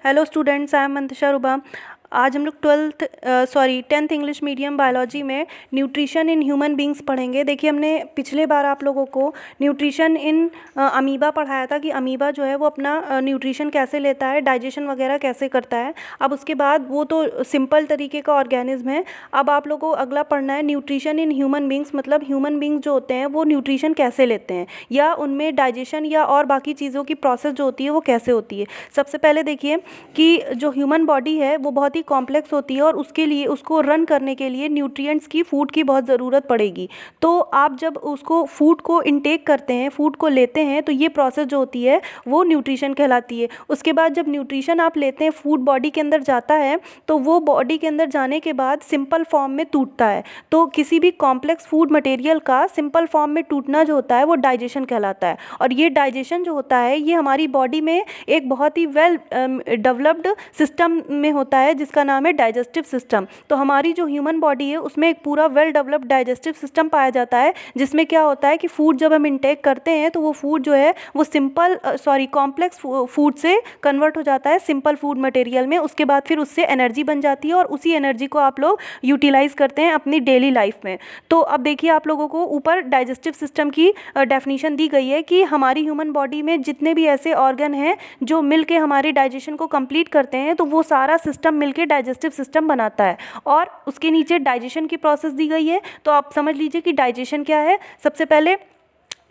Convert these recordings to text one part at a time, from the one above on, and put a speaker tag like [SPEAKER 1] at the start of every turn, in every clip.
[SPEAKER 1] Hello students, I am Mantasha Ruba. आज हम लोग 10th इंग्लिश मीडियम बायोलॉजी में न्यूट्रिशन इन ह्यूमन बींग्स पढ़ेंगे। देखिए, हमने पिछले बार आप लोगों को न्यूट्रिशन इन अमीबा पढ़ाया था कि अमीबा जो है वो अपना न्यूट्रिशन कैसे लेता है, डाइजेशन वगैरह कैसे करता है। अब उसके बाद वो तो सिंपल तरीके का ऑर्गेनिज्म है। अब आप लोगों को अगला पढ़ना है न्यूट्रिशन इन ह्यूमन बींग्स, मतलब ह्यूमन बींग्स जो होते हैं वो न्यूट्रिशन कैसे लेते हैं या उनमें डाइजेशन या और बाकी चीज़ों की प्रोसेस जो होती है वो कैसे होती है। सबसे पहले देखिए कि जो ह्यूमन बॉडी है वो बहुत ही कॉम्प्लेक्स होती है और उसके लिए उसको रन करने के लिए न्यूट्रिएंट्स की, फूड की बहुत ज़रूरत पड़ेगी। तो आप जब उसको फूड को इनटेक करते हैं, फूड को लेते हैं, तो ये प्रोसेस जो होती है वो न्यूट्रिशन कहलाती है। उसके बाद जब न्यूट्रिशन आप लेते हैं, फूड बॉडी के अंदर जाता है, तो वो बॉडी के अंदर जाने के बाद सिंपल फॉर्म में टूटता है। तो किसी भी कॉम्प्लेक्स फूड मटेरियल का सिंपल फॉर्म में टूटना जो होता है वो डाइजेशन कहलाता है। और ये डाइजेशन जो होता है ये हमारी बॉडी में एक बहुत ही वेल डेवलप्ड सिस्टम में होता है जिसका नाम है डाइजेस्टिव सिस्टम। तो हमारी जो ह्यूमन बॉडी है उसमें एक पूरा वेल डेवलप्ड डाइजेस्टिव सिस्टम पाया जाता है, जिसमें क्या होता है कि फूड जब हम इंटेक करते हैं तो वो फूड जो है वो कॉम्प्लेक्स फूड से कन्वर्ट हो जाता है सिंपल फूड मटेरियल में। उसके बाद फिर उससे एनर्जी बन जाती है और उसी एनर्जी को आप लोग यूटिलाइज करते हैं अपनी डेली लाइफ में। तो अब देखिए, आप लोगों को ऊपर डाइजेस्टिव सिस्टम की डेफिनेशन दी गई है कि हमारी ह्यूमन बॉडी में जितने भी ऐसे ऑर्गन हैं जो मिलके हमारे डाइजेशन को कंप्लीट करते हैं, तो वो सारा सिस्टम मिलके डाइजेस्टिव सिस्टम बनाता है। और उसके नीचे डाइजेशन की प्रोसेस दी गई है। तो आप समझ लीजिए कि डाइजेशन क्या है। सबसे पहले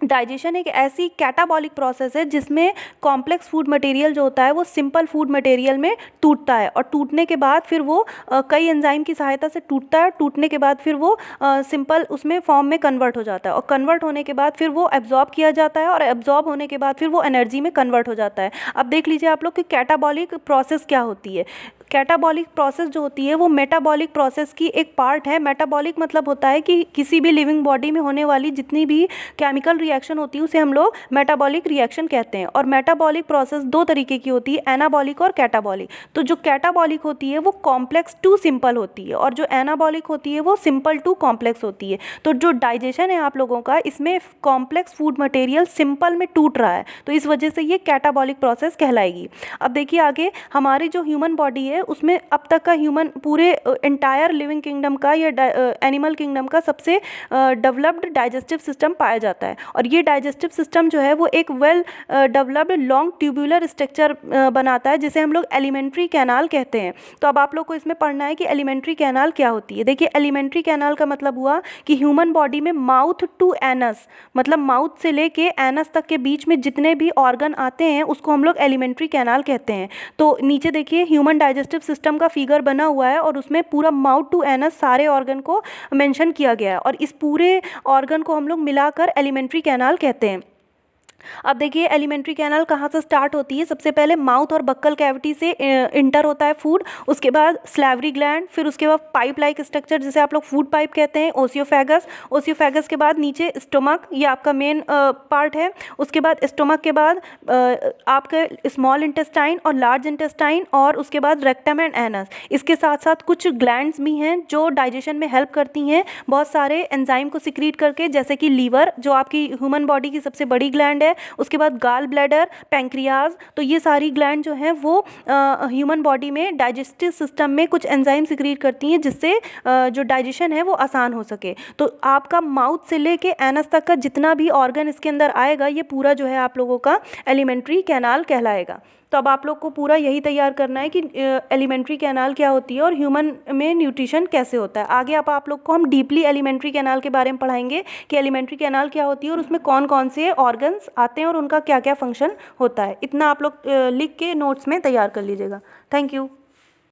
[SPEAKER 1] डाइजेशन एक ऐसी कैटाबॉलिक प्रोसेस है जिसमें कॉम्प्लेक्स फूड मटेरियल जो होता है वो सिंपल फूड मटेरियल में टूटता है और टूटने के बाद फिर वो कई एंजाइम की सहायता से टूटता है। टूटने के बाद फिर वो सिंपल उसमें फॉर्म में कन्वर्ट हो जाता है और कन्वर्ट होने के बाद फिर वो एब्जॉर्ब किया जाता है और एब्जॉर्ब होने के बाद फिर वो एनर्जी में कन्वर्ट हो जाता है। अब देख लीजिए आप लोग कि कैटाबॉलिक प्रोसेस क्या होती है। कैटाबॉलिक प्रोसेस जो होती है वो मेटाबॉलिक प्रोसेस की एक पार्ट है। मेटाबॉलिक मतलब होता है कि किसी भी लिविंग बॉडी में होने वाली जितनी भी केमिकल रिएक्शन होती है उसे हम लोग मेटाबॉलिक रिएक्शन कहते हैं। और मेटाबॉलिक प्रोसेस दो तरीके की होती है, एनाबॉलिक और कैटाबॉलिक। तो जो कैटाबॉलिक होती है वो कॉम्प्लेक्स टू सिंपल होती है और जो एनाबॉलिक होती है वो सिंपल टू कॉम्प्लेक्स होती है। तो जो डाइजेशन है आप लोगों का, इसमें कॉम्प्लेक्स फूड मटेरियल सिंपल में टूट रहा है, तो इस वजह से ये कैटाबॉलिक प्रोसेस कहलाएगी। अब देखिए आगे, हमारी जो ह्यूमन बॉडी है उसमें अब तक का ह्यूमन पूरे एंटायर लिविंग किंगडम का या एनिमल किंगडम का सबसे डेवलप्ड डाइजेस्टिव सिस्टम पाया जाता है। और ये डाइजेस्टिव सिस्टम जो है वो एक well developed long tubular structure बनाता है जिसे हम लोग एलिमेंट्री कैनाल कहते हैं। तो अब आप लोग को इसमें पढ़ना है कि एलिमेंट्री कैनाल क्या होती है। देखिए, एलिमेंट्री कैनाल का मतलब हुआ कि ह्यूमन बॉडी में माउथ टू एनस, मतलब माउथ से लेके एनस तक के बीच में जितने भी ऑर्गन आते हैं उसको हम लोग एलिमेंट्री कैनाल कहते हैं। तो नीचे देखिए ह्यूमन डाइजेस्टिव सिस्टम का फिगर बना हुआ है और उसमें पूरा माउथ टू एनस सारे ऑर्गन को मेंशन किया गया है और इस पूरे ऑर्गन को हम लोग मिलाकर एलिमेंट्री कैनाल कहते हैं। अब देखिए, एलिमेंट्री कैनाल कहाँ से स्टार्ट होती है। सबसे पहले माउथ और बक्कल कैविटी से इंटर होता है फूड, उसके बाद स्लैवरी ग्लैंड, फिर उसके बाद पाइप लाइक स्ट्रक्चर जिसे आप लोग फूड पाइप कहते हैं, ओसियोफेगस। ओसियोफेगस के बाद नीचे स्टोमक, ये आपका मेन पार्ट है। उसके बाद स्टोमक के बाद आपके स्मॉल इंटेस्टाइन और लार्ज इंटेस्टाइन और उसके बाद रेक्टम एंड एनस। इसके साथ साथ कुछ ग्लैंड्स भी हैं जो डाइजेशन में हेल्प करती हैं बहुत सारे एंजाइम को सिक्रीट करके, जैसे कि लीवर जो आपकी ह्यूमन बॉडी की सबसे बड़ी ग्लैंड है, उसके बाद गाल ब्लैडर, पैंक्रियाज। तो ये सारी ग्लैंड जो हैं वो ह्यूमन बॉडी में डाइजेस्टिव सिस्टम में कुछ एंजाइम सिक्रीट करती हैं जिससे जो डाइजेशन है वो आसान हो सके। तो आपका माउथ से लेके एनस तक का जितना भी ऑर्गन इसके अंदर आएगा ये पूरा जो है आप लोगों का एलिमेंट्री कैनाल कहलाएगा। तो अब आप लोग को पूरा यही तैयार करना है कि एलिमेंट्री कैनाल क्या होती है और ह्यूमन में न्यूट्रिशन कैसे होता है। आगे आप लोग को हम डीपली एलिमेंट्री कैनाल के बारे में पढ़ाएंगे कि एलिमेंट्री कैनाल क्या होती है और उसमें कौन कौन से ऑर्गन्स आते हैं और उनका क्या क्या फंक्शन होता है। इतना आप लोग लिख के नोट्स में तैयार कर लीजिएगा। Thank you.